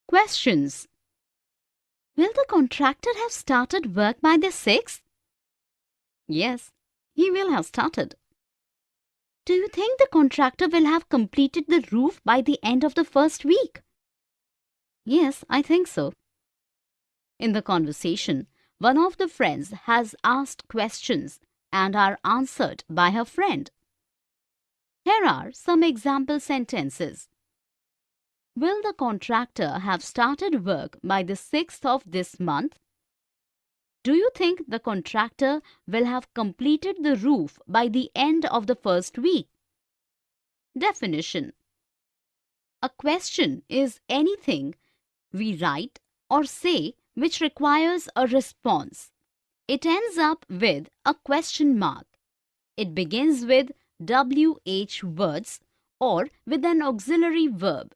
Questions. Will the contractor have started work by the 6th? Yes, he will have started. Do you think the contractor will have completed the roof by the end of the first week? Yes, I think so. In the conversation, one of the friends has asked questions and are answered by her friend. Here are some example sentences. Will the contractor have started work by the 6th of this month? Do you think the contractor will have completed the roof by the end of the first week? Definition. A question is anything we write or say which requires a response. It ends up with a question mark. It begins with WH words or with an auxiliary verb.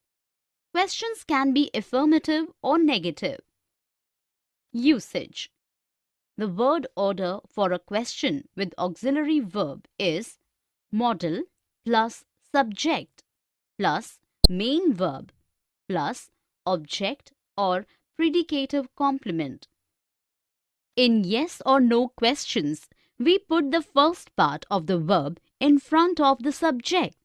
Questions can be affirmative or negative. Usage. The word order for a question with auxiliary verb is modal plus subject plus main verb plus object or predicative complement. In yes or no questions, we put the first part of the verb in front of the subject.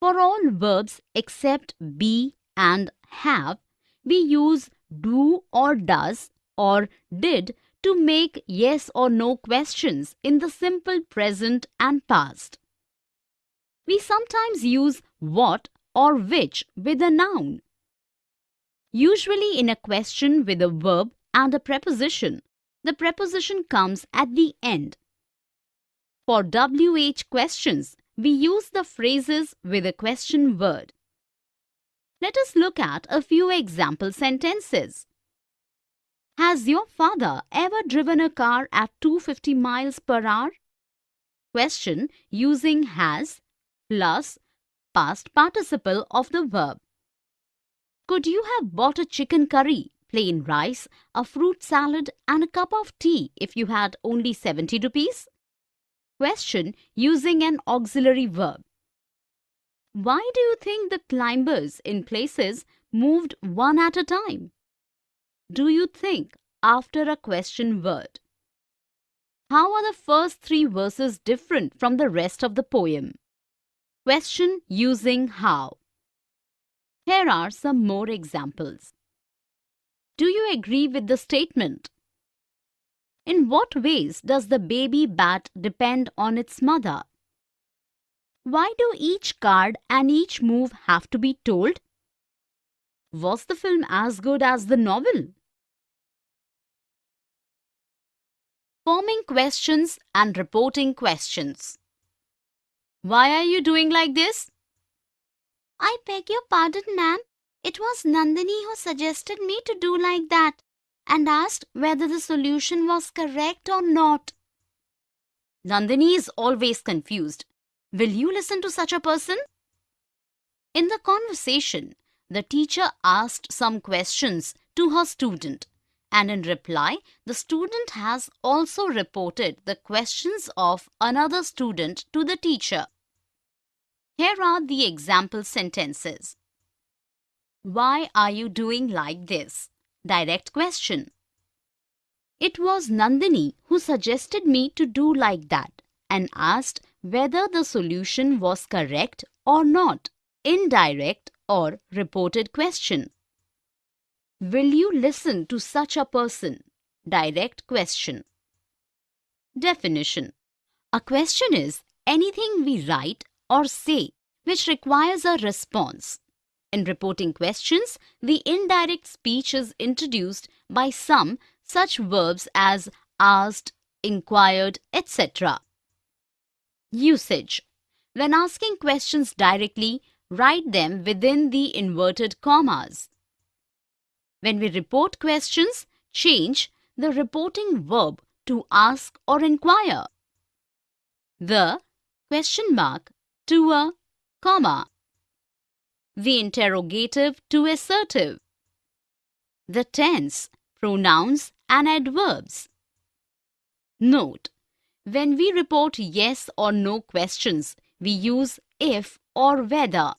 For all verbs except be and have, we use do or does or did to make yes or no questions in the simple present and past. We sometimes use what or which with a noun. Usually in a question with a verb and a preposition, the preposition comes at the end. For WH questions, we use the phrases with a question word. Let us look at a few example sentences. Has your father ever driven a car at 250 miles per hour? Question using has plus past participle of the verb. Could you have bought a chicken curry, plain rice, a fruit salad and a cup of tea if you had only 70 rupees? Question using an auxiliary verb. Why do you think the climbers in places moved one at a time? Do you think after a question word? How are the first 3 verses different from the rest of the poem? Question using how. Here are some more examples. Do you agree with the statement? In what ways does the baby bat depend on its mother? Why do each card and each move have to be told? Was the film as good as the novel? Forming questions and reporting questions. Why are you doing like this? I beg your pardon, ma'am. It was Nandini who suggested me to do like that and asked whether the solution was correct or not. Nandini is always confused. Will you listen to such a person? In the conversation, the teacher asked some questions to her student, and in reply, the student has also reported the questions of another student to the teacher. Here are the example sentences. Why are you doing like this? Direct question. It was Nandini who suggested me to do like that and asked whether the solution was correct or not. Indirect or reported question. Will you listen to such a person? Direct question. Definition. A question is anything we write or say which requires a response. In reporting questions, the indirect speech is introduced by some such verbs as asked, inquired, etc. Usage. When asking questions directly, write them within the inverted commas. When we report questions, change the reporting verb to ask or inquire. The question mark to a comma. The interrogative to assertive. The tense, pronouns and adverbs. Note: when we report yes or no questions, we use if or whether.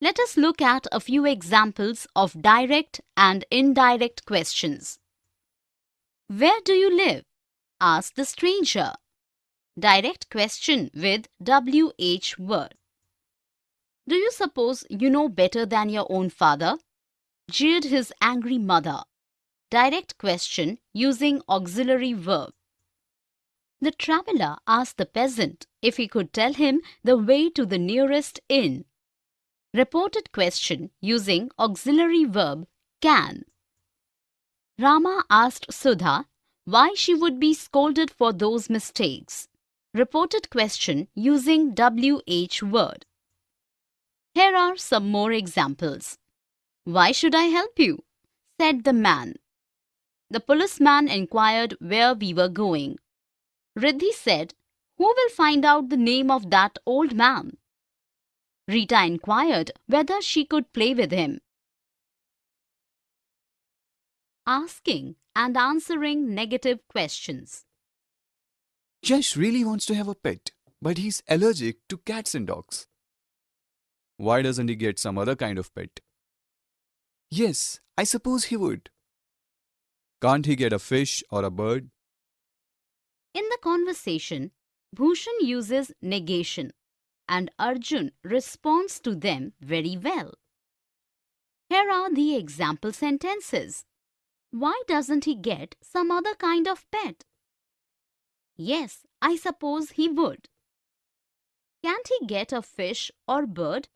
Let us look at a few examples of direct and indirect questions. Where do you live? Ask the stranger. Direct question with WH word. Do you suppose you know better than your own father? Jeered his angry mother. Direct question using auxiliary verb. The traveller asked the peasant if he could tell him the way to the nearest inn. Reported question using auxiliary verb can. Rama asked Sudha why she would be scolded for those mistakes. Reported question using WH word. Here are some more examples. Why should I help you? Said the man. The policeman inquired where we were going. Riddhi said, who will find out the name of that old man? Rita inquired whether she could play with him. Asking and answering negative questions. Yash really wants to have a pet, but he's allergic to cats and dogs. Why doesn't he get some other kind of pet? Yes, I suppose he would. Can't he get a fish or a bird? In the conversation, Bhushan uses negation and Arjun responds to them very well. Here are the example sentences. Why doesn't he get some other kind of pet? Yes, I suppose he would. Can't he get a fish or bird?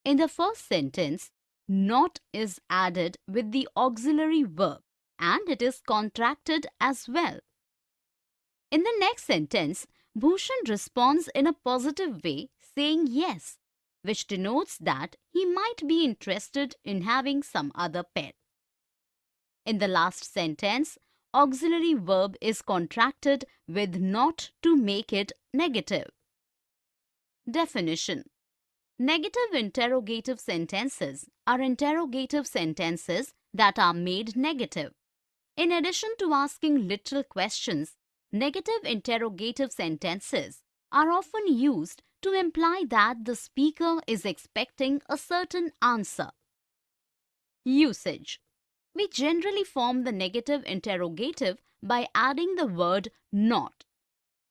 In the first sentence, not is added with the auxiliary verb and it is contracted as well. In the next sentence, Bhushan responds in a positive way saying yes, which denotes that he might be interested in having some other pet. In the last sentence, auxiliary verb is contracted with not to make it negative. Definition. Negative interrogative sentences are interrogative sentences that are made negative. In addition to asking literal questions, negative interrogative sentences are often used to imply that the speaker is expecting a certain answer. Usage. We generally form the negative interrogative by adding the word not.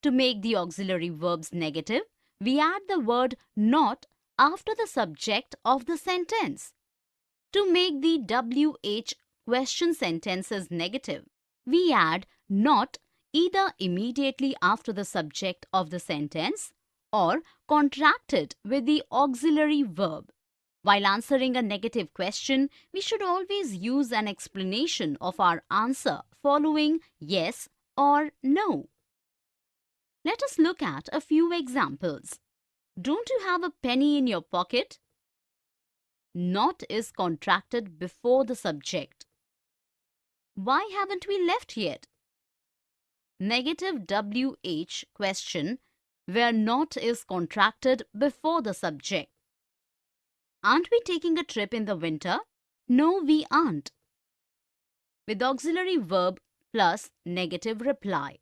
To make the auxiliary verbs negative, we add the word not after the subject of the sentence. To make the WH question sentences negative, we add not either immediately after the subject of the sentence or contract it with the auxiliary verb. While answering a negative question, we should always use an explanation of our answer following yes or no. Let us look at a few examples. Don't you have a penny in your pocket? Not is contracted before the subject. Why haven't we left yet? Negative WH question where not is contracted before the subject. Aren't we taking a trip in the winter? No, we aren't. With auxiliary verb plus negative reply.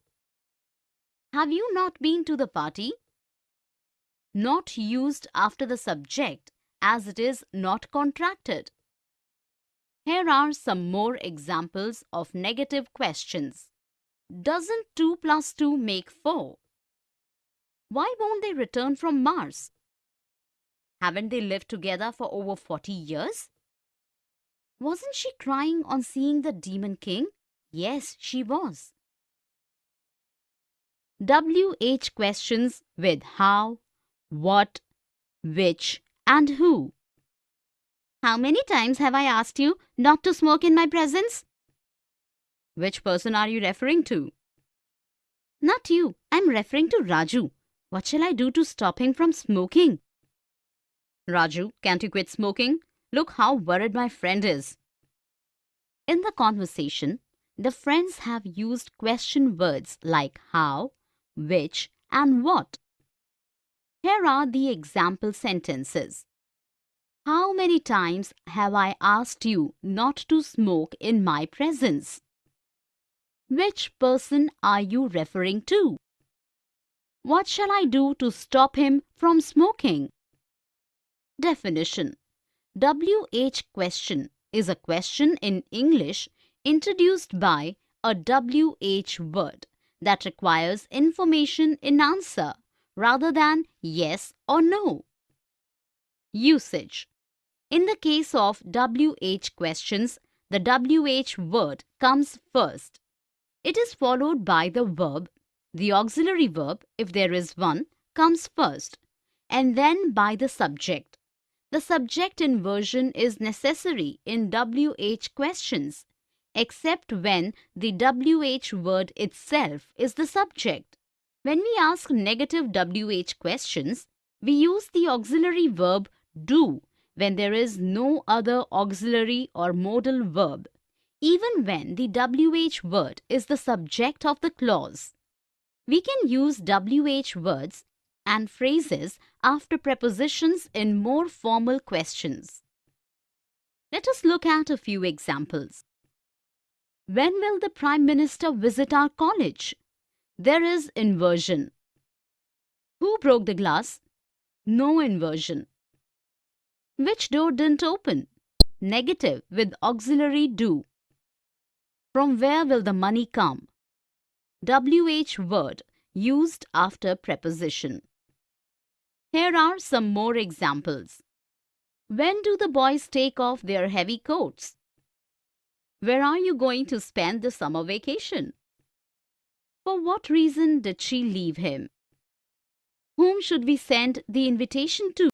Have you not been to the party? Not used after the subject as it is not contracted. Here are some more examples of negative questions. Doesn't 2 plus 2 make 4? Why won't they return from Mars? Haven't they lived together for over 40 years? Wasn't she crying on seeing the Demon King? Yes, she was. WH questions with how, what, which, and who. How many times have I asked you not to smoke in my presence? Which person are you referring to? Not you. I'm referring to Raju. What shall I do to stop him from smoking? Raju, can't you quit smoking? Look how worried my friend is. In the conversation, the friends have used question words like how, which, and what. Here are the example sentences. How many times have I asked you not to smoke in my presence? Which person are you referring to? What shall I do to stop him from smoking? Definition: WH question is a question in English introduced by a WH word that requires information in answer rather than yes or no. Usage: in the case of WH questions, the WH word comes first. It is followed by the verb. The auxiliary verb, if there is one, comes first, and then by the subject. The subject inversion is necessary in WH questions, except when the WH word itself is the subject. When we ask negative WH questions, we use the auxiliary verb do when there is no other auxiliary or modal verb, even when the WH word is the subject of the clause. We can use WH words and phrases after prepositions in more formal questions. Let us look at a few examples. When will the Prime Minister visit our college? There is inversion. Who broke the glass? No inversion. Which door didn't open? Negative with auxiliary do. From where will the money come? WH word used after preposition. Here are some more examples. When do the boys take off their heavy coats? Where are you going to spend the summer vacation? For what reason did she leave him? Whom should we send the invitation to?